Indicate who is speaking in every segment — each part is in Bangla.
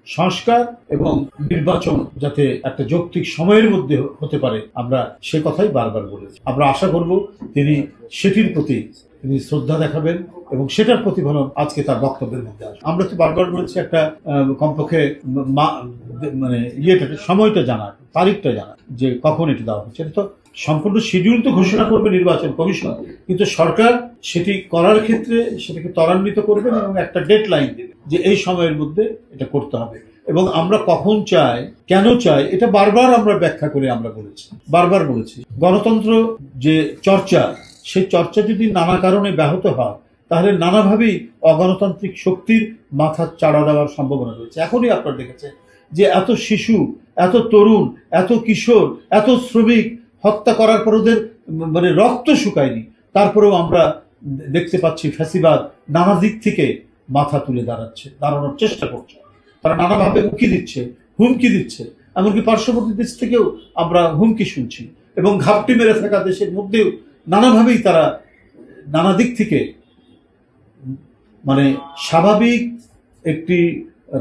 Speaker 1: সংস্কার এবং নির্বাচন যাতে একটা যৌক্তিক সময়ের মধ্যে হতে পারে, আমরা সে কথাই বারবার বলেছি। আমরা আশা করব তিনি সেটির প্রতি তিনি শ্রদ্ধা দেখাবেন এবং সেটার প্রতিফলন আজকে তার বক্তব্যের মধ্যে আসবে। আমরা তো বারবার বলেছি একটা কমপক্ষে মানে সময়টা জানা, তারিখটা জানা, যে কখন এটা দেওয়া হচ্ছে। এটা তো সম্পূর্ণ শিডিউল তো ঘোষণা করবে নির্বাচন কমিশন, কিন্তু সরকার সেটি করার ক্ষেত্রে সেটাকে ত্বরান্বিত করবেন এবং একটা ডেডলাইন দেবে যে এই সময়ের মধ্যে এটা করতে হবে। এবং আমরা কখন চাই, কেন চাই, এটা বারবার আমরা ব্যাখ্যা করে আমরা বারবার বলেছি। গণতন্ত্র যে চর্চা, সেই চর্চা যদি নানা কারণে ব্যাহত হয়, তাহলে নানাভাবেই অগণতান্ত্রিক শক্তির মাথা চাড়া দেওয়ার সম্ভাবনা রয়েছে। এখনই আপনারা দেখেছেন যে এত শিশু, এত তরুণ, এত কিশোর, এত শ্রমিক হত্যা করার পর ওদের মানে রক্ত শুকায়নি, তারপরেও আমরা দেখতে পাচ্ছি ফ্যাসিবাদ নানা দিক থেকে মাথা তুলে দাঁড়ানোর চেষ্টা করছে। তারা নানাভাবে হুমকি দিচ্ছে, এমনকি পার্শ্ববর্তী দেশ থেকেও আমরা হুমকি শুনছি, এবং ঘাপটি মেরে থাকা দেশের মধ্যেও নানাভাবেই তারা নানা দিক থেকে মানে স্বাভাবিক একটি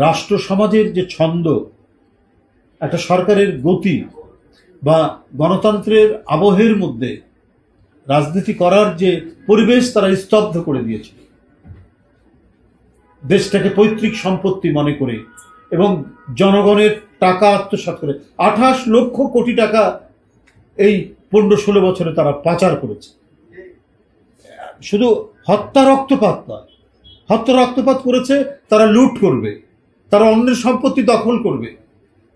Speaker 1: রাষ্ট্র সমাজের যে ছন্দ, একটা সরকারের গতি বা গণতন্ত্রের আবহের মধ্যে রাজনীতি করার যে পরিবেশ তারা স্তব্ধ করে দিয়েছে। দেশটাকে পৈতৃক সম্পত্তি মনে করে এবং জনগণের টাকা আত্মসাৎ করে 28 লক্ষ কোটি টাকা এই 15-16 বছরে তারা পাচার করেছে। শুধু হত্যা রক্তপাত নয়, হত্যা রক্তপাত করেছে, তারা লুট করবে, তারা অন্যের সম্পত্তি দখল করবে,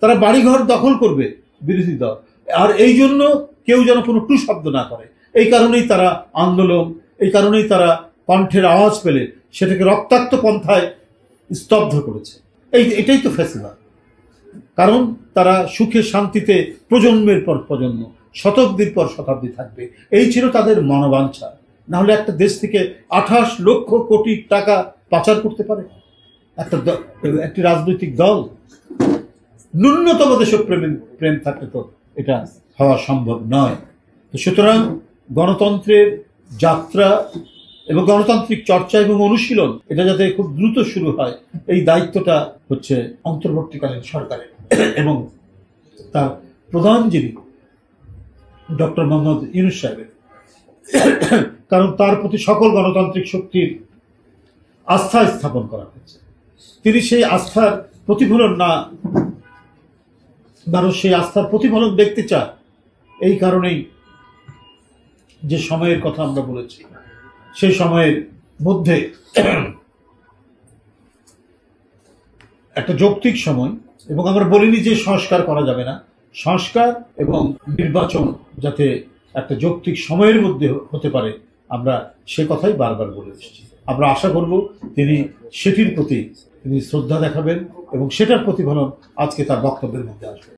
Speaker 1: তারা বাড়িঘর দখল করবে বিরোধী দল। আর এই জন্য কেউ যেন কোনো টু শব্দ না করে, এই কারণেই তারা আন্দোলন, এই কারণেই তারা কণ্ঠের আওয়াজ পেলে সেটাকে রক্তাক্ত পন্থায় স্তব্ধ করেছে। এটাই তো ফ্যাসিবাদ। কারণ তারা সুখে শান্তিতে প্রজন্মের পর প্রজন্ম, শতাব্দীর পর শতাব্দী থাকবে, এই ছিল তাদের মনোবাঞ্ছা। না হলে একটা দেশ থেকে 28 লক্ষ কোটি টাকা পাচার করতে পারে একটি রাজনৈতিক দল? ন্যূনতম দেশপ্রেম থাকলে তো এটা হওয়া সম্ভব নয়। তো সুতরাং গণতন্ত্রের যাত্রা এবং গণতান্ত্রিক চর্চা এবং অনুশীলন এটা যাতে খুব দ্রুত শুরু হয়, এই দায়িত্বটা হচ্ছে অন্তর্বর্তীকালীন সরকারের এবং তার প্রধান যিনি ডক্টর মোহাম্মদ ইউনূস সাহেবের। কারণ তার প্রতি সকল গণতান্ত্রিক শক্তির আস্থা স্থাপন করা হয়েছে। তিনি সেই আস্থার প্রতিফলন মানুষ সেই আস্থার প্রতিফলন দেখতে চায়। এই কারণেই যে সময়ের কথা আমরা বলেছি, সেই সময়ের মধ্যে একটা যৌক্তিক সময়, এবং আমরা বলিনি যে সংস্কার করা যাবে না, সংস্কার এবং নির্বাচন যাতে একটা যৌক্তিক সময়ের মধ্যে হতে পারে, আমরা সে কথাই বারবার বলে এসেছি। আমরা আশা করব তিনি সেটির প্রতি তিনি শ্রদ্ধা দেখাবেন এবং সেটার প্রতিফলন আজকে তার বক্তব্যের মধ্যে আসবে।